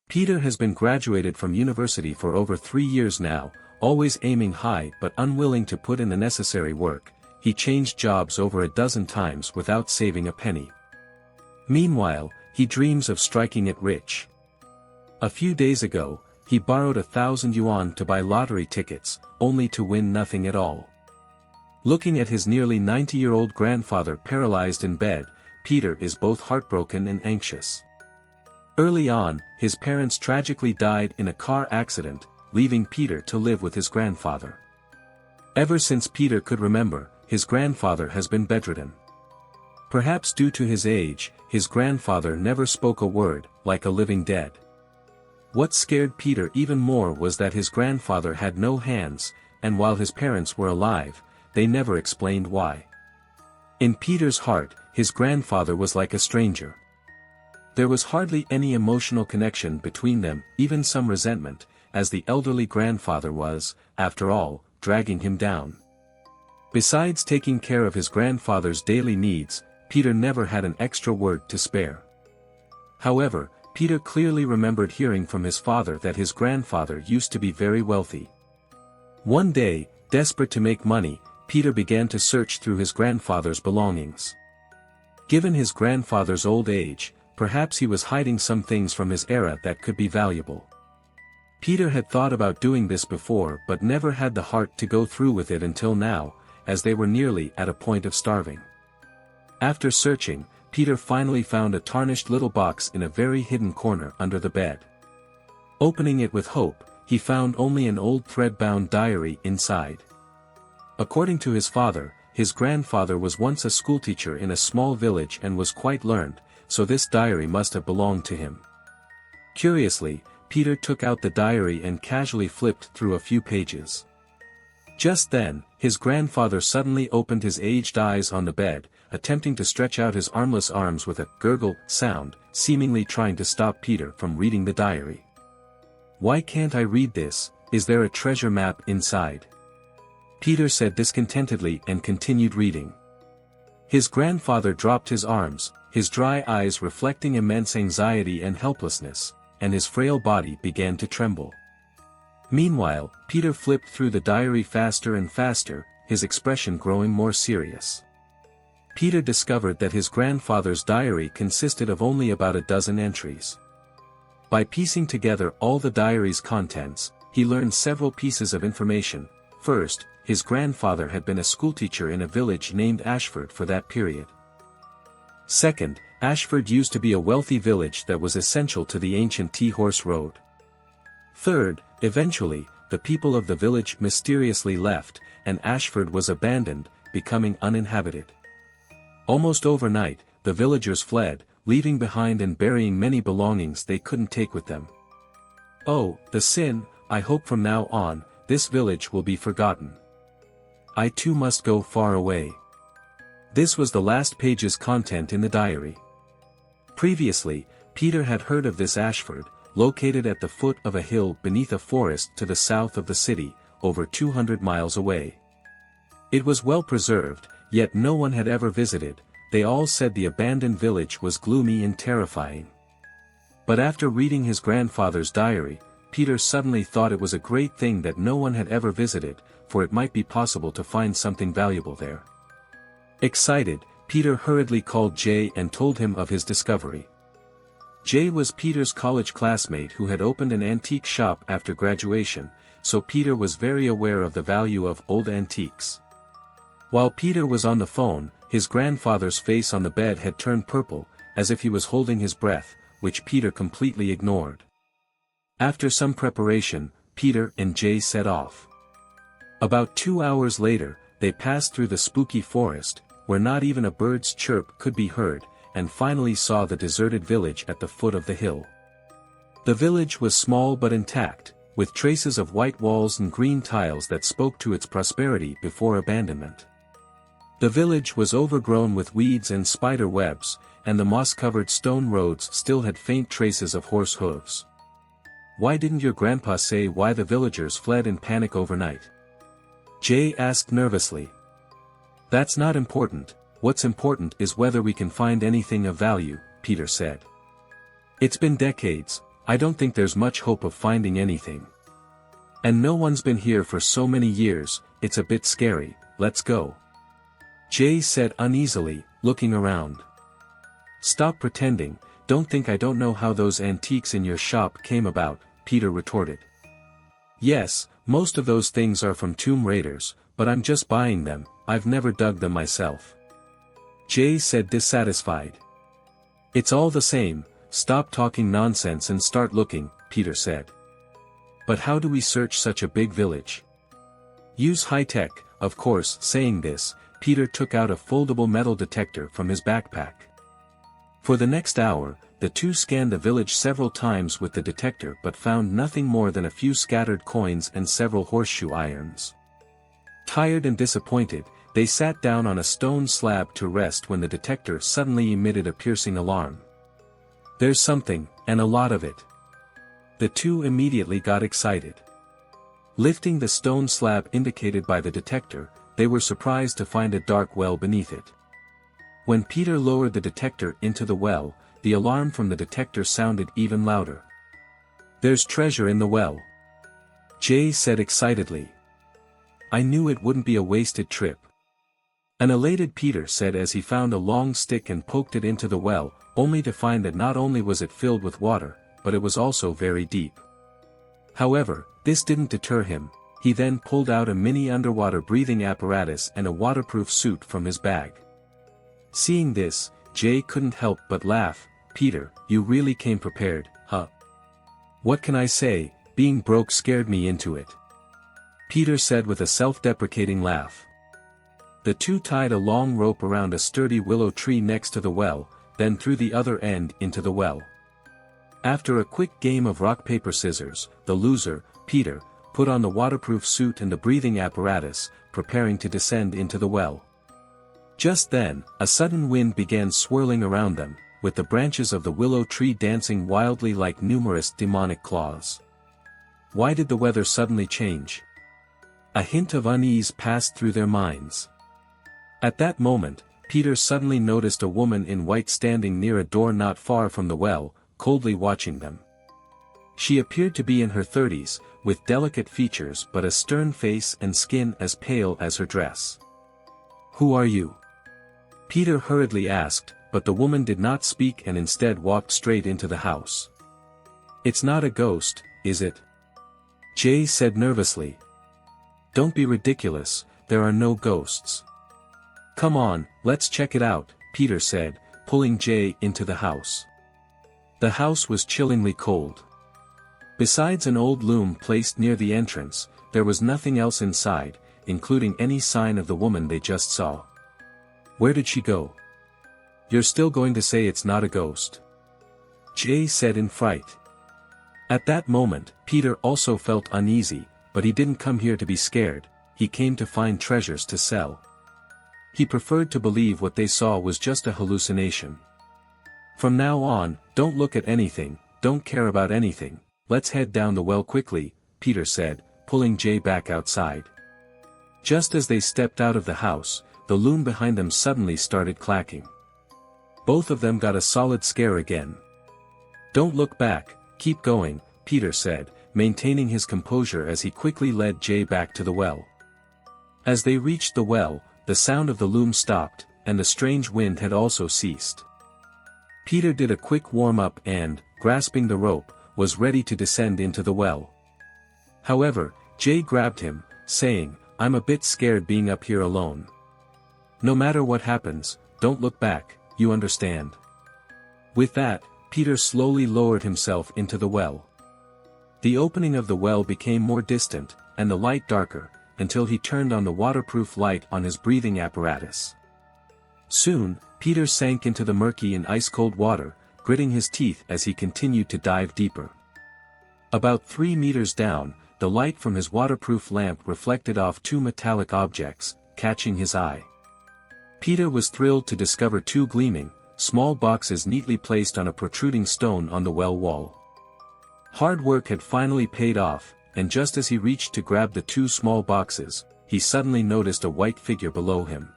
Peter has been graduated from university for over 3 years now, always aiming high but unwilling to put in the necessary work. He changed jobs over a dozen times without saving a penny. Meanwhile, he dreams of striking it rich. A few days ago, he borrowed 1,000 yuan to buy lottery tickets, only to win nothing at all. Looking at his nearly 90-year-old grandfather paralyzed in bed, Peter is both heartbroken and anxious. Early on, his parents tragically died in a car accident, leaving Peter to live with his grandfather. Ever since Peter could remember, his grandfather has been bedridden. Perhaps due to his age, his grandfather never spoke a word, like a living dead. What scared Peter even more was that his grandfather had no hands, and while his parents were alive, they never explained why. In Peter's heart, his grandfather was like a stranger. There was hardly any emotional connection between them, even some resentment, as the elderly grandfather was, after all, dragging him down. Besides taking care of his grandfather's daily needs, Peter never had an extra word to spare. However, Peter clearly remembered hearing from his father that his grandfather used to be very wealthy. One day, desperate to make money, Peter began to search through his grandfather's belongings. Given his grandfather's old age, perhaps he was hiding some things from his era that could be valuable. Peter had thought about doing this before but never had the heart to go through with it until now, as they were nearly at a point of starving. After searching, Peter finally found a tarnished little box in a very hidden corner under the bed. Opening it with hope, he found only an old thread-bound diary inside. According to his father, his grandfather was once a schoolteacher in a small village and was quite learned, so this diary must have belonged to him. Curiously, Peter took out the diary and casually flipped through a few pages. Just then, his grandfather suddenly opened his aged eyes on the bed, attempting to stretch out his armless arms with a gurgle sound, seemingly trying to stop Peter from reading the diary. "Why can't I read this? Is there a treasure map inside?" Peter said discontentedly and continued reading. His grandfather dropped his arms, his dry eyes reflecting immense anxiety and helplessness, and his frail body began to tremble. Meanwhile, Peter flipped through the diary faster and faster, his expression growing more serious. Peter discovered that his grandfather's diary consisted of only about a dozen entries. By piecing together all the diary's contents, he learned several pieces of information. First, his grandfather had been a schoolteacher in a village named Ashford for that period. Second, Ashford used to be a wealthy village that was essential to the ancient Tea-Horse Road. Third, eventually, the people of the village mysteriously left, and Ashford was abandoned, becoming uninhabited. Almost overnight, the villagers fled, leaving behind and burying many belongings they couldn't take with them. "Oh, the sin, I hope from now on, this village will be forgotten. I too must go far away." This was the last page's content in the diary. Previously, Peter had heard of this Ashford, located at the foot of a hill beneath a forest to the south of the city, over 200 miles away. It was well preserved, yet no one had ever visited. They all said the abandoned village was gloomy and terrifying. But after reading his grandfather's diary, Peter suddenly thought it was a great thing that no one had ever visited, for it might be possible to find something valuable there. Excited, Peter hurriedly called Jay and told him of his discovery. Jay was Peter's college classmate who had opened an antique shop after graduation, so Peter was very aware of the value of old antiques. While Peter was on the phone, his grandfather's face on the bed had turned purple, as if he was holding his breath, which Peter completely ignored. After some preparation, Peter and Jay set off. About 2 hours later, they passed through the spooky forest, where not even a bird's chirp could be heard, and finally saw the deserted village at the foot of the hill. The village was small but intact, with traces of white walls and green tiles that spoke to its prosperity before abandonment. The village was overgrown with weeds and spider webs, and the moss-covered stone roads still had faint traces of horse hooves. "Why didn't your grandpa say why the villagers fled in panic overnight?" Jay asked nervously. "That's not important. What's important is whether we can find anything of value," Peter said. "It's been decades, I don't think there's much hope of finding anything. And no one's been here for so many years, it's a bit scary, let's go. Jay said uneasily, looking around. Stop pretending, don't think I don't know how those antiques in your shop came about, Peter retorted. Yes, most of those things are from tomb raiders, but I'm just buying them, I've never dug them myself. Jay said dissatisfied. It's all the same, stop talking nonsense and start looking, Peter said. But how do we search such a big village? Use high-tech, of course. Saying this, Peter took out a foldable metal detector from his backpack. For the next hour, the two scanned the village several times with the detector but found nothing more than a few scattered coins and several horseshoe irons. Tired and disappointed, they sat down on a stone slab to rest when the detector suddenly emitted a piercing alarm. There's something, and a lot of it. The two immediately got excited. Lifting the stone slab indicated by the detector, they were surprised to find a dark well beneath it. When Peter lowered the detector into the well, the alarm from the detector sounded even louder. There's treasure in the well, Jay said excitedly. I knew it wouldn't be a wasted trip. An elated Peter said as he found a long stick and poked it into the well, only to find that not only was it filled with water, but it was also very deep. However, this didn't deter him. He then pulled out a mini underwater breathing apparatus and a waterproof suit from his bag. Seeing this, Jay couldn't help but laugh. Peter, you really came prepared, huh? What can I say, being broke scared me into it. Peter said with a self-deprecating laugh. The two tied a long rope around a sturdy willow tree next to the well, then threw the other end into the well. After a quick game of rock-paper-scissors, the loser, Peter, put on the waterproof suit and the breathing apparatus, preparing to descend into the well. Just then, a sudden wind began swirling around them, with the branches of the willow tree dancing wildly like numerous demonic claws. Why did the weather suddenly change? A hint of unease passed through their minds. At that moment, Peter suddenly noticed a woman in white standing near a door not far from the well, coldly watching them. She appeared to be in her 30s, with delicate features but a stern face and skin as pale as her dress. Who are you? Peter hurriedly asked, but the woman did not speak and instead walked straight into the house. It's not a ghost, is it? Jay said nervously. Don't be ridiculous, there are no ghosts. Come on, let's check it out, Peter said, pulling Jay into the house. The house was chillingly cold. Besides an old loom placed near the entrance, there was nothing else inside, including any sign of the woman they just saw. Where did she go? You're still going to say it's not a ghost? Jay said in fright. At that moment, Peter also felt uneasy, but he didn't come here to be scared, he came to find treasures to sell. He preferred to believe what they saw was just a hallucination. From now on, don't look at anything, don't care about anything, let's head down the well quickly, Peter said, pulling Jay back outside. Just as they stepped out of the house, the loom behind them suddenly started clacking. Both of them got a solid scare again. Don't look back, keep going, Peter said, maintaining his composure as he quickly led Jay back to the well. As they reached the well, the sound of the loom stopped, and the strange wind had also ceased. Peter did a quick warm-up and, grasping the rope, was ready to descend into the well. However, Jay grabbed him, saying, I'm a bit scared being up here alone. No matter what happens, don't look back, you understand. With that, Peter slowly lowered himself into the well. The opening of the well became more distant, and the light darker, until he turned on the waterproof light on his breathing apparatus. Soon, Peter sank into the murky and ice-cold water, gritting his teeth as he continued to dive deeper. About 3 meters down, the light from his waterproof lamp reflected off two metallic objects, catching his eye. Peter was thrilled to discover two gleaming, small boxes neatly placed on a protruding stone on the well wall. Hard work had finally paid off, and just as he reached to grab the two small boxes, he suddenly noticed a white figure below him.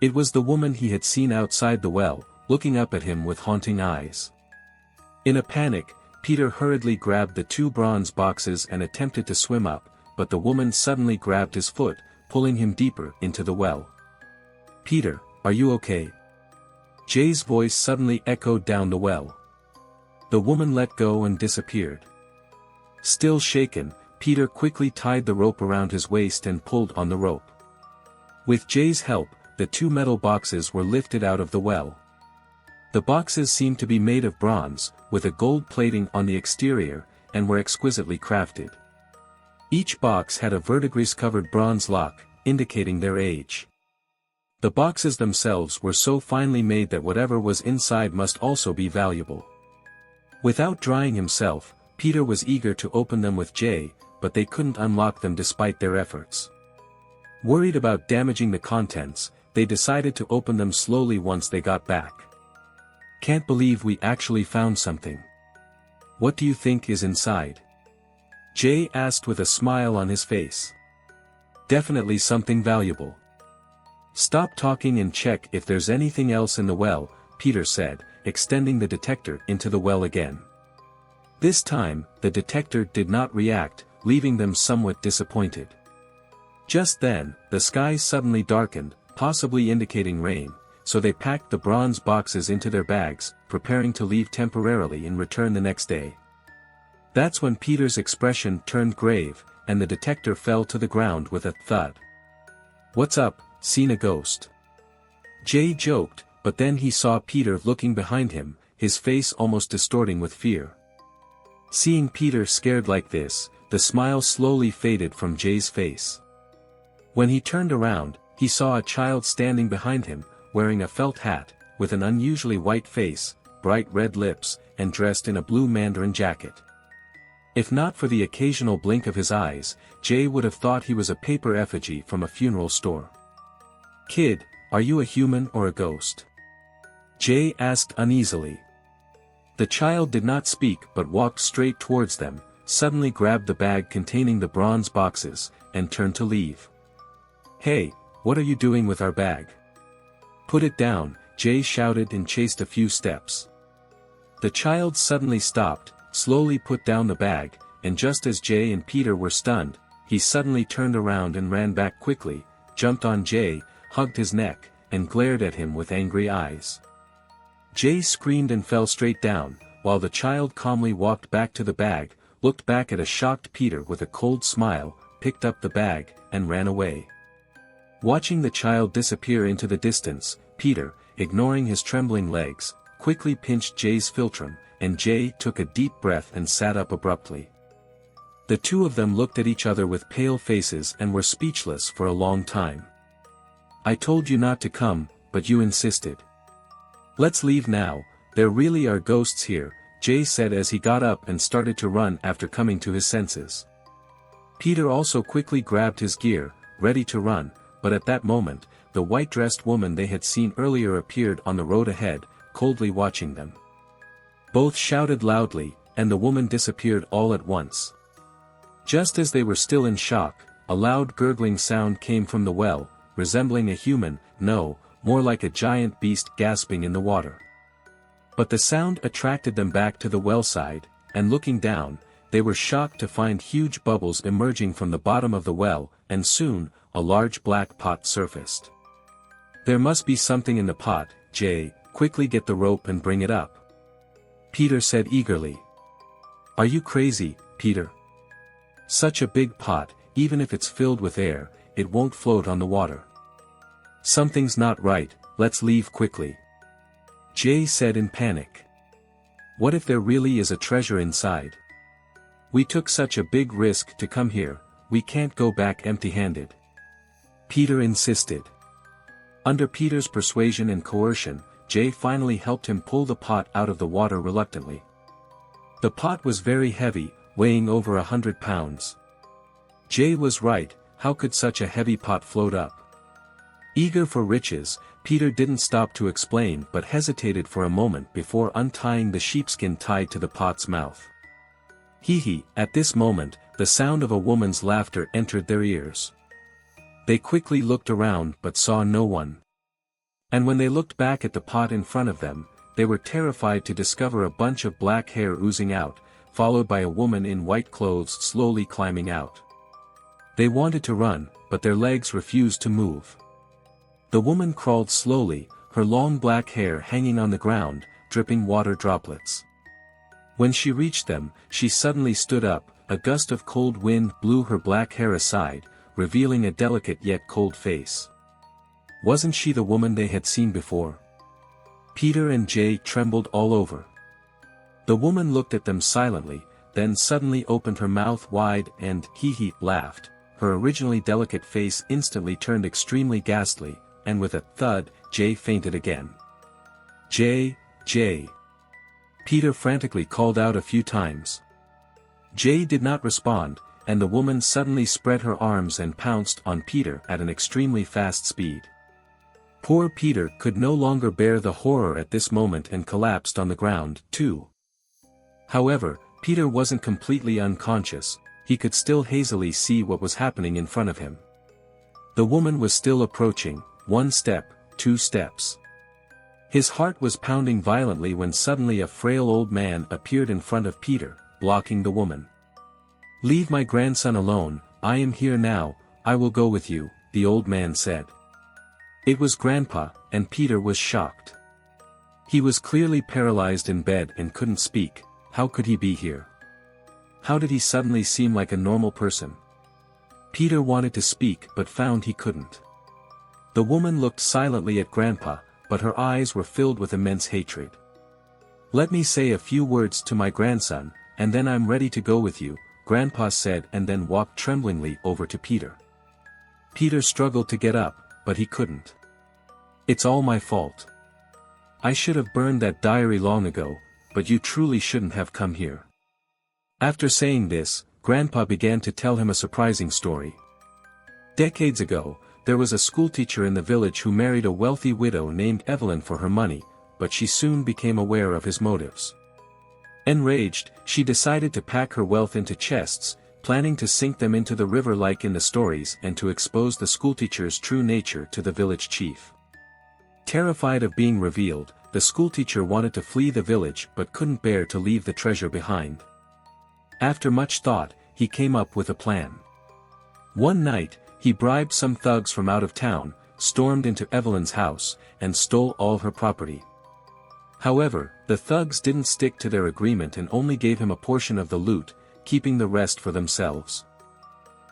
It was the woman he had seen outside the well, looking up at him with haunting eyes. In a panic, Peter hurriedly grabbed the 2 bronze boxes and attempted to swim up, but the woman suddenly grabbed his foot, pulling him deeper into the well. "Peter, are you okay?" Jay's voice suddenly echoed down the well. The woman let go and disappeared. Still shaken, Peter quickly tied the rope around his waist and pulled on the rope. With Jay's help, the 2 metal boxes were lifted out of the well. The boxes seemed to be made of bronze, with a gold plating on the exterior, and were exquisitely crafted. Each box had a verdigris-covered bronze lock, indicating their age. The boxes themselves were so finely made that whatever was inside must also be valuable. Without drying himself, Peter was eager to open them with Jay, but they couldn't unlock them despite their efforts. Worried about damaging the contents, they decided to open them slowly once they got back. "Can't believe we actually found something. What do you think is inside?" Jay asked with a smile on his face. "Definitely something valuable." "Stop talking and check if there's anything else in the well," Peter said, extending the detector into the well again. This time, the detector did not react, leaving them somewhat disappointed. Just then, the sky suddenly darkened, possibly indicating rain, so they packed the bronze boxes into their bags, preparing to leave temporarily and return the next day. That's when Peter's expression turned grave, and the detector fell to the ground with a thud. "What's up, seen a ghost?" Jay joked, but then he saw Peter looking behind him, his face almost distorting with fear. Seeing Peter scared like this, the smile slowly faded from Jay's face. When he turned around, he saw a child standing behind him, wearing a felt hat, with an unusually white face, bright red lips, and dressed in a blue mandarin jacket. If not for the occasional blink of his eyes, Jay would have thought he was a paper effigy from a funeral store. "Kid, are you a human or a ghost?" Jay asked uneasily. The child did not speak but walked straight towards them, suddenly grabbed the bag containing the bronze boxes, and turned to leave. "Hey, what are you doing with our bag?" "Put it down," Jay shouted and chased a few steps. The child suddenly stopped, slowly put down the bag, and just as Jay and Peter were stunned, he suddenly turned around and ran back quickly, jumped on Jay, hugged his neck, and glared at him with angry eyes. Jay screamed and fell straight down, while the child calmly walked back to the bag, looked back at a shocked Peter with a cold smile, picked up the bag, and ran away. Watching the child disappear into the distance, Peter, ignoring his trembling legs, quickly pinched Jay's philtrum, and Jay took a deep breath and sat up abruptly. The 2 of them looked at each other with pale faces and were speechless for a long time. "I told you not to come, but you insisted. Let's leave now, there really are ghosts here," Jay said as he got up and started to run after coming to his senses. Peter also quickly grabbed his gear, ready to run, but at that moment, the white-dressed woman they had seen earlier appeared on the road ahead, coldly watching them. Both shouted loudly, and the woman disappeared all at once. Just as they were still in shock, a loud gurgling sound came from the well, resembling a human, no, more like a giant beast gasping in the water. But the sound attracted them back to the well side, and looking down, they were shocked to find huge bubbles emerging from the bottom of the well, and soon, a large black pot surfaced. "There must be something in the pot, Jay, quickly get the rope and bring it up," Peter said eagerly. "Are you crazy, Peter? Such a big pot, even if it's filled with air, it won't float on the water. Something's not right, let's leave quickly," Jay said in panic. "What if there really is a treasure inside? We took such a big risk to come here, we can't go back empty-handed," Peter insisted. Under Peter's persuasion and coercion, Jay finally helped him pull the pot out of the water reluctantly. The pot was very heavy, weighing over 100 pounds. Jay was right, how could such a heavy pot float up? Eager for riches, Peter didn't stop to explain but hesitated for a moment before untying the sheepskin tied to the pot's mouth. Hee, at this moment, the sound of a woman's laughter entered their ears. They quickly looked around but saw no one. And when they looked back at the pot in front of them, they were terrified to discover a bunch of black hair oozing out, followed by a woman in white clothes slowly climbing out. They wanted to run, but their legs refused to move. The woman crawled slowly, her long black hair hanging on the ground, dripping water droplets. When she reached them, she suddenly stood up, a gust of cold wind blew her black hair aside, revealing a delicate yet cold face. Wasn't she the woman they had seen before? Peter and Jay trembled all over. The woman looked at them silently, then suddenly opened her mouth wide and laughed. Her originally delicate face instantly turned extremely ghastly, and with a thud, Jay fainted again. Jay, Jay. Peter frantically called out a few times. Jay did not respond, and the woman suddenly spread her arms and pounced on Peter at an extremely fast speed. Poor Peter could no longer bear the horror at this moment and collapsed on the ground, too. However, Peter wasn't completely unconscious, he could still hazily see what was happening in front of him. The woman was still approaching, 1 step, 2 steps. His heart was pounding violently when suddenly a frail old man appeared in front of Peter, blocking the woman. "Leave my grandson alone, I am here now, I will go with you," the old man said. It was Grandpa, and Peter was shocked. He was clearly paralyzed in bed and couldn't speak. How could he be here? How did he suddenly seem like a normal person? Peter wanted to speak but found he couldn't. The woman looked silently at Grandpa, but her eyes were filled with immense hatred. "Let me say a few words to my grandson, and then I'm ready to go with you," Grandpa said and then walked tremblingly over to Peter. Peter struggled to get up, but he couldn't. "It's all my fault. I should have burned that diary long ago, but you truly shouldn't have come here." After saying this, Grandpa began to tell him a surprising story. Decades ago, there was a schoolteacher in the village who married a wealthy widow named Evelyn for her money, but she soon became aware of his motives. Enraged, she decided to pack her wealth into chests, planning to sink them into the river like in the stories and to expose the schoolteacher's true nature to the village chief. Terrified of being revealed, the schoolteacher wanted to flee the village but couldn't bear to leave the treasure behind. After much thought, he came up with a plan. One night, he bribed some thugs from out of town, stormed into Evelyn's house, and stole all her property. However, the thugs didn't stick to their agreement and only gave him a portion of the loot, keeping the rest for themselves.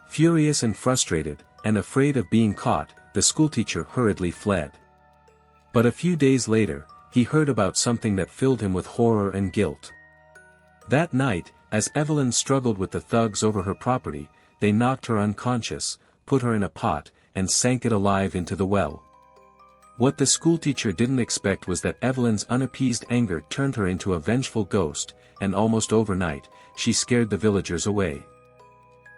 Furious and frustrated, and afraid of being caught, the schoolteacher hurriedly fled. But a few days later, he heard about something that filled him with horror and guilt. That night, as Evelyn struggled with the thugs over her property, they knocked her unconscious, put her in a pot, and sank it alive into the well. What the schoolteacher didn't expect was that Evelyn's unappeased anger turned her into a vengeful ghost, and almost overnight, she scared the villagers away.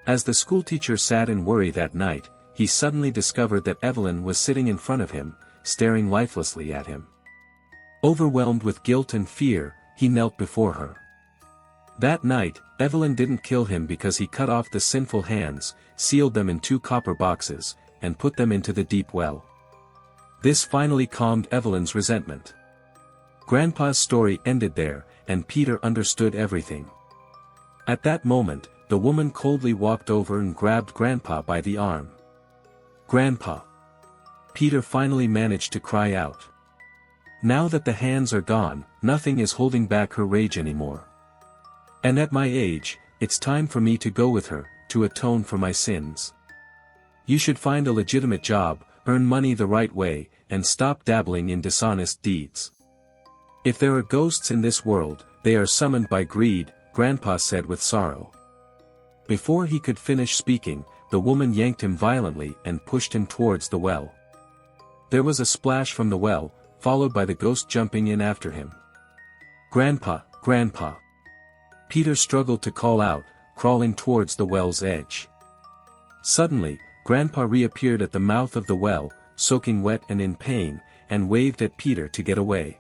As the schoolteacher sat in worry that night, he suddenly discovered that Evelyn was sitting in front of him, staring lifelessly at him. Overwhelmed with guilt and fear, he knelt before her. That night, Evelyn didn't kill him because he cut off the sinful hands, sealed them in 2 copper boxes, and put them into the deep well. This finally calmed Evelyn's resentment. Grandpa's story ended there, and Peter understood everything. At that moment, the woman coldly walked over and grabbed Grandpa by the arm. "Grandpa!" Peter finally managed to cry out. Now that the hands are gone, nothing is holding back her rage anymore. And at my age, it's time for me to go with her, to atone for my sins. You should find a legitimate job, earn money the right way, and stop dabbling in dishonest deeds. If there are ghosts in this world, they are summoned by greed, Grandpa said with sorrow. Before he could finish speaking, the woman yanked him violently and pushed him towards the well. There was a splash from the well, followed by the ghost jumping in after him. "Grandpa, Grandpa!" Peter struggled to call out, crawling towards the well's edge. Suddenly, Grandpa reappeared at the mouth of the well, soaking wet and in pain, and waved at Peter to get away.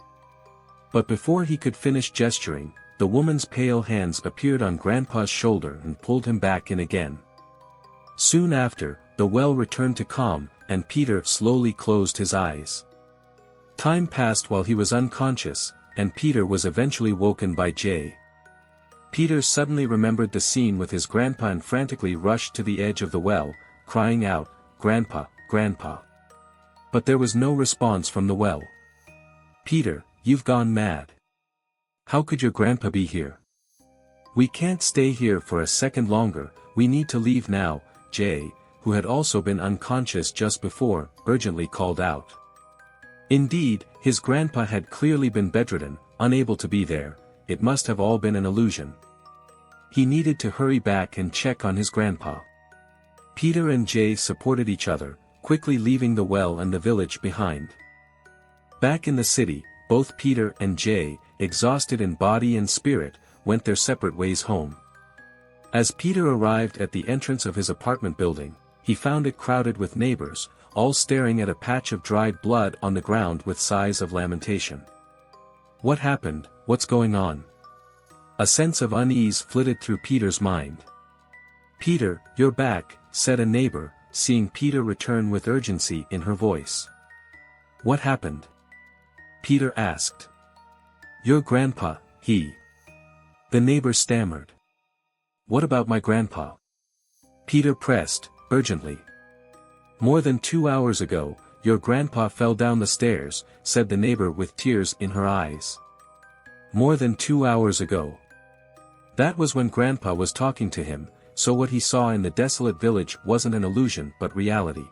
But before he could finish gesturing, the woman's pale hands appeared on Grandpa's shoulder and pulled him back in again. Soon after, the well returned to calm, and Peter slowly closed his eyes. Time passed while he was unconscious, and Peter was eventually woken by Jay. Peter suddenly remembered the scene with his grandpa and frantically rushed to the edge of the well, crying out, "Grandpa, Grandpa." But there was no response from the well. "Peter, you've gone mad. How could your grandpa be here? We can't stay here for a second longer, we need to leave now," Jay, who had also been unconscious just before, urgently called out. Indeed, his grandpa had clearly been bedridden, unable to be there. It must have all been an illusion. He needed to hurry back and check on his grandpa. Peter and Jay supported each other, quickly leaving the well and the village behind. Back in the city, both Peter and Jay, exhausted in body and spirit, went their separate ways home. As Peter arrived at the entrance of his apartment building, he found it crowded with neighbors, all staring at a patch of dried blood on the ground with sighs of lamentation. What happened? What's going on? A sense of unease flitted through Peter's mind. "Peter, you're back," said a neighbor, seeing Peter return with urgency in her voice. "What happened?" Peter asked. "Your grandpa, The neighbor stammered. "What about my grandpa?" Peter pressed, urgently. "More than 2 hours ago, your grandpa fell down the stairs," said the neighbor with tears in her eyes. More than 2 hours ago. That was when grandpa was talking to him, so what he saw in the desolate village wasn't an illusion but reality.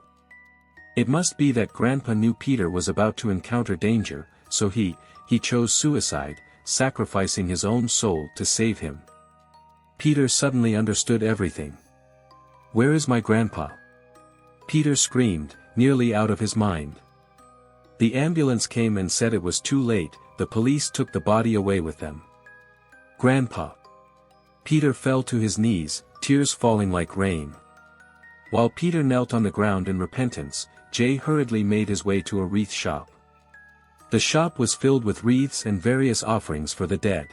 It must be that grandpa knew Peter was about to encounter danger, so he chose suicide, sacrificing his own soul to save him. Peter suddenly understood everything. "Where is my grandpa?" Peter screamed, nearly out of his mind. The ambulance came and said it was too late, the police took the body away with them. "Grandpa!" Peter fell to his knees, tears falling like rain. While Peter knelt on the ground in repentance, Jay hurriedly made his way to a wreath shop. The shop was filled with wreaths and various offerings for the dead.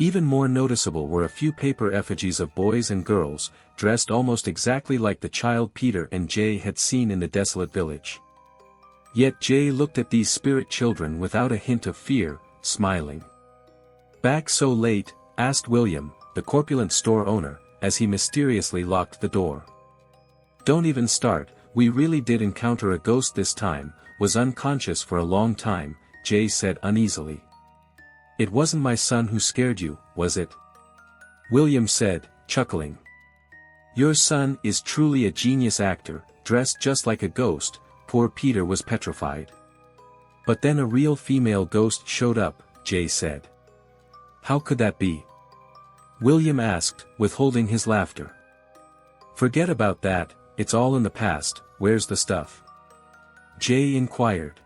Even more noticeable were a few paper effigies of boys and girls, dressed almost exactly like the child Peter and Jay had seen in the desolate village. Yet Jay looked at these spirit children without a hint of fear, smiling. "Back so late?" asked William, the corpulent store owner, as he mysteriously locked the door. "Don't even start, we really did encounter a ghost this time, was unconscious for a long time," Jay said uneasily. "It wasn't my son who scared you, was it?" William said, chuckling. "Your son is truly a genius actor, dressed just like a ghost." Poor Peter was petrified. "But then a real female ghost showed up," Jay said. "How could that be?" William asked, withholding his laughter. "Forget about that, it's all in the past, where's the stuff?" Jay inquired.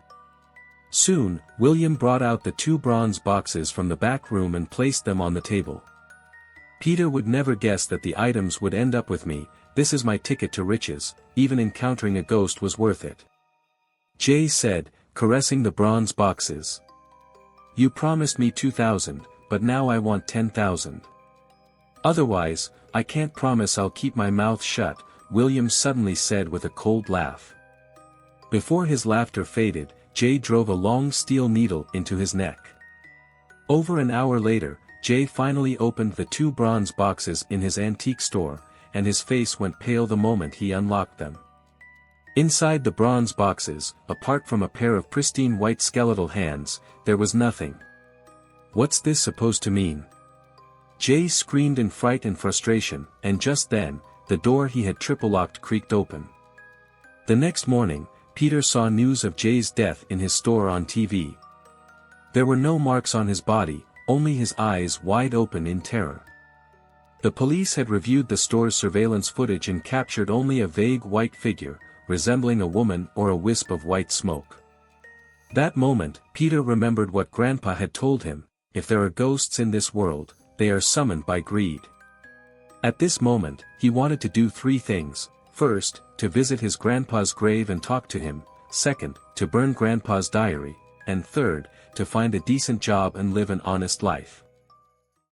Soon, William brought out the 2 bronze boxes from the back room and placed them on the table. "Peter would never guess that the items would end up with me, this is my ticket to riches, even encountering a ghost was worth it," Jay said, caressing the bronze boxes. "You promised me 2,000, but now I want 10,000. Otherwise, I can't promise I'll keep my mouth shut," William suddenly said with a cold laugh. Before his laughter faded, Jay drove a long steel needle into his neck. Over an hour later, Jay finally opened the 2 bronze boxes in his antique store, and his face went pale the moment he unlocked them. Inside the bronze boxes, apart from a pair of pristine white skeletal hands, there was nothing. "What's this supposed to mean?" Jay screamed in fright and frustration, and just then, the door he had triple-locked creaked open. The next morning, Peter saw news of Jay's death in his store on TV. There were no marks on his body, only his eyes wide open in terror. The police had reviewed the store's surveillance footage and captured only a vague white figure, resembling a woman or a wisp of white smoke. That moment, Peter remembered what Grandpa had told him, if there are ghosts in this world, they are summoned by greed. At this moment, he wanted to do 3 things. First, to visit his grandpa's grave and talk to him, second, to burn grandpa's diary, and third, to find a decent job and live an honest life.